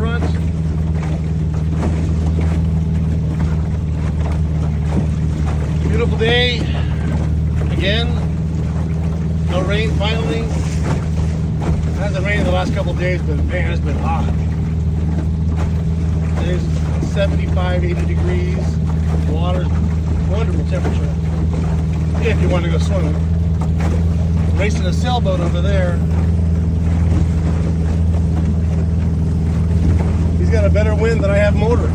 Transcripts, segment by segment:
front. Beautiful day. Again. No rain finally. It hasn't rained the last couple of days, but man, it's been hot. Today's 75, 80 degrees. Water's wonderful temperature. If you want to go swimming. Racing a sailboat over there. He's got a better wind than I have motoring.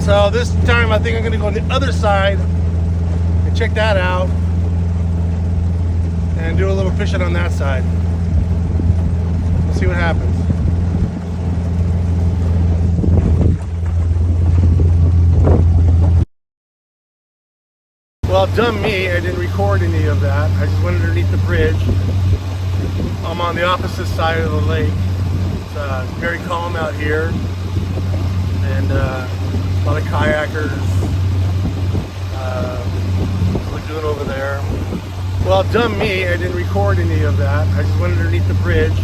So this time I think I'm going to go on the other side and check that out and do a little fishing on that side. We'll see what happens. Well, dumb me, I didn't record any of that. I just went underneath the bridge. I'm on the opposite side of the lake. It's very calm out here. And a lot of kayakers lagoon over there. Well, dumb me, I didn't record any of that. I just went underneath the bridge.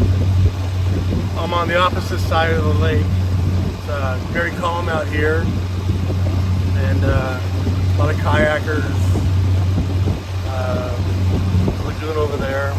I'm on the opposite side of the lake. It's very calm out here. And a lot of kayakers lagoon over there.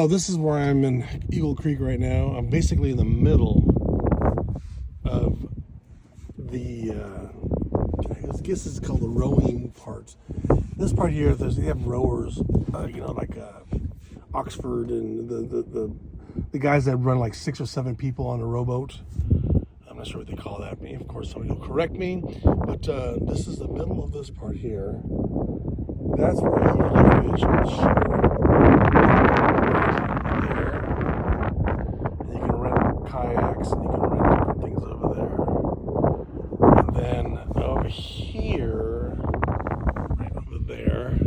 So this is where I'm in Eagle Creek right now. I'm basically in the middle of the, I guess it's called the rowing part. This part here, they have rowers, like Oxford and the guys that run like 6 or 7 people on a rowboat. I'm not sure what they call that. Of course, somebody will correct me. But this is the middle of this part here. That's where you fish on the shore. And you can rent kayaks and you can rent different things over there. And then over here, right over there,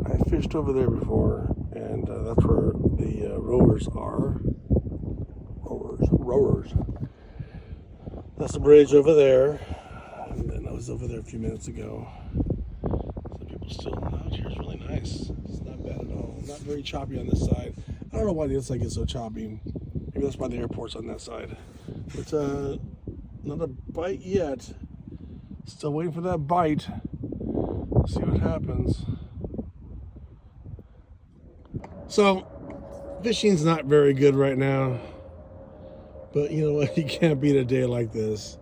I fished over there before, and that's where the rowers are. Rowers. That's the bridge over there. And then I was over there a few minutes ago. Some people still out here. It's really nice. It's not bad at all. Not very choppy on this side. I don't know why the inside gets so choppy. Maybe that's why the airport's on that side. But not a bite yet. Still waiting for that bite. Let's see what happens. So, fishing's not very good right now. But you know what? You can't beat a day like this.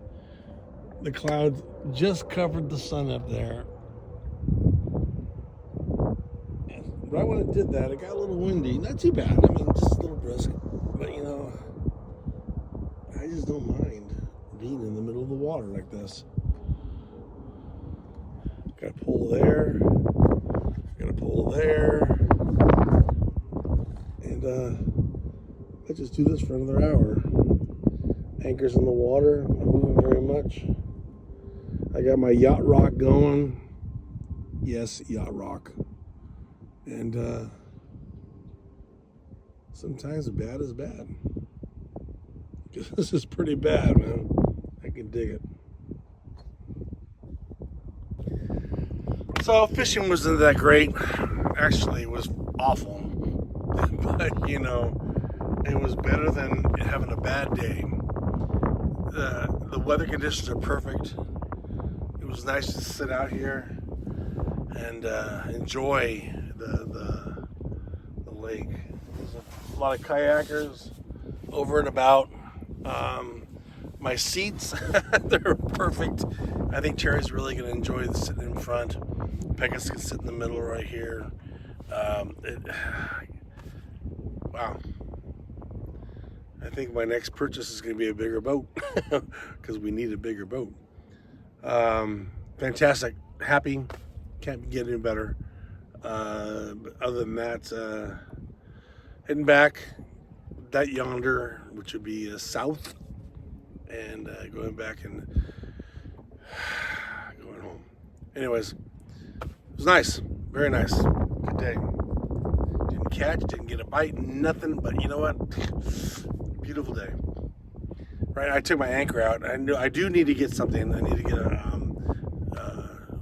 The clouds just covered the sun up there. And right when it did that, it got a little windy. Not too bad. I mean, just a little brisk. But I just don't mind being in the middle of the water like this. Got a pole there. Got a pole there. And I just do this for another hour. Anchors in the water, not moving very much. I got my yacht rock going. Yes, yacht rock. And sometimes bad is bad. This is pretty bad, man. I can dig it. So fishing wasn't that great. Actually, it was awful. But it was better than having a bad day. The weather conditions are perfect. It was nice to sit out here and enjoy the lake. There's a lot of kayakers over and about. My seats, they're perfect. I think Terry's really going to enjoy sitting in front. Pecos can sit in the middle right here. Wow. I think my next purchase is going to be a bigger boat because we need a bigger boat. Fantastic. Happy. Can't get any better. But other than that, heading back, that yonder, which would be south, and going back and going home. Anyways, it was nice. Very nice. Good day. Didn't catch, didn't get a bite, nothing, but you know what? Beautiful day. Right, I took my anchor out. I do need to get something. I need to get a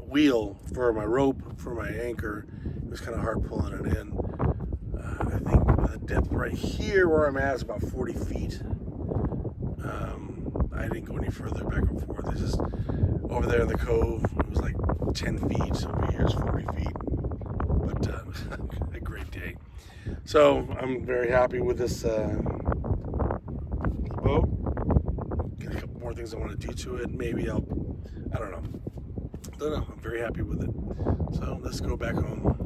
wheel for my rope for my anchor. It was kind of hard pulling it in. I think the depth right here where I'm at is about 40 feet. I didn't go any further back and forth. It's just over there in the cove, it was like 10 feet. Over here is 40 feet. But a great day. So I'm very happy with this boat. Got a couple more things I want to do to it. Maybe I don't know. I'm very happy with it. So let's go back home.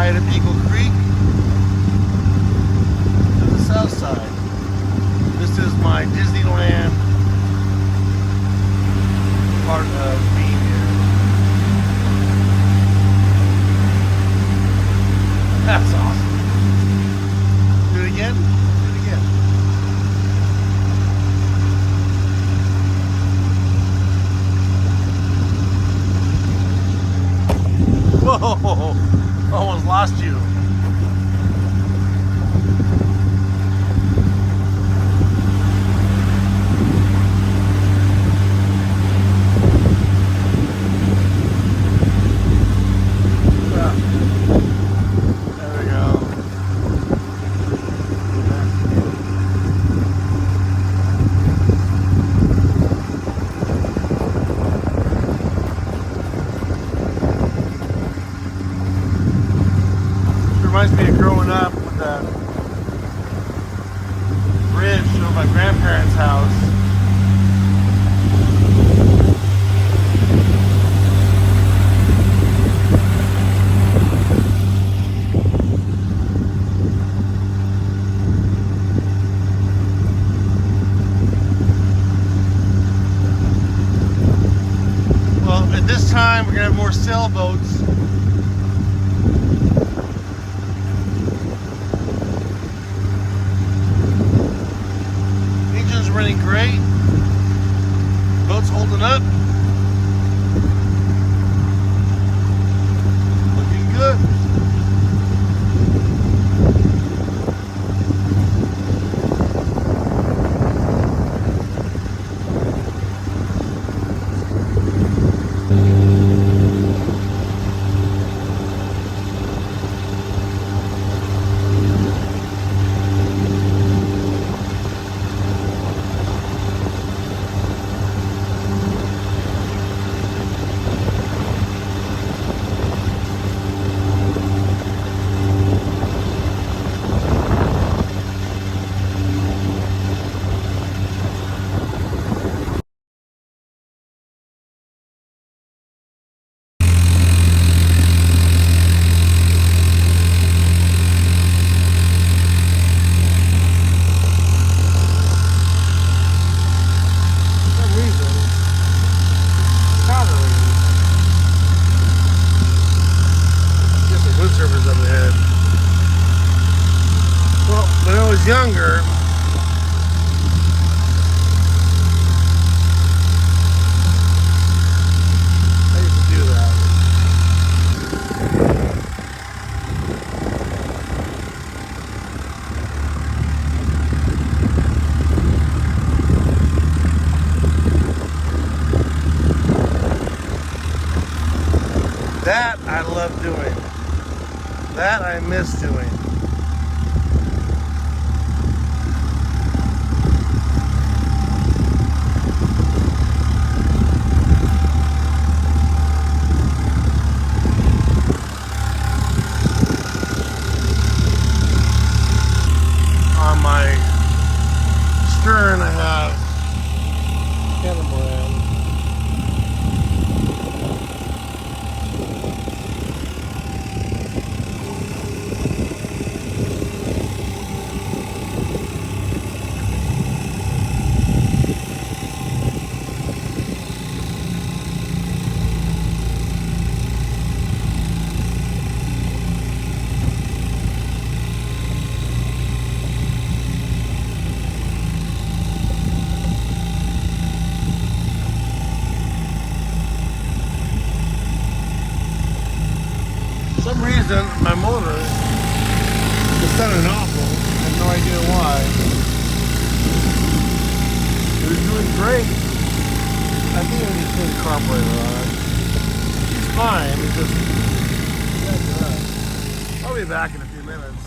side of Eagle Creek to the south side. This is my Disneyland part of being here. That's awesome. Do it again? Do it again. Whoa! Almost lost you. Reminds me of growing up with that bridge over my grandparents' house. Well, at this time we're gonna have more sailboats. Running great. Boat's holding up. Looking good. Surfers up ahead. Well, when I was younger, I used to do that. That I love doing. That I miss doing. On my stern I have catamaran. For some reason, my motor is sounding awful. I have no idea why. It was doing great. I think I just put a carburetor on it. It's fine. It's just... I'll be back in a few minutes.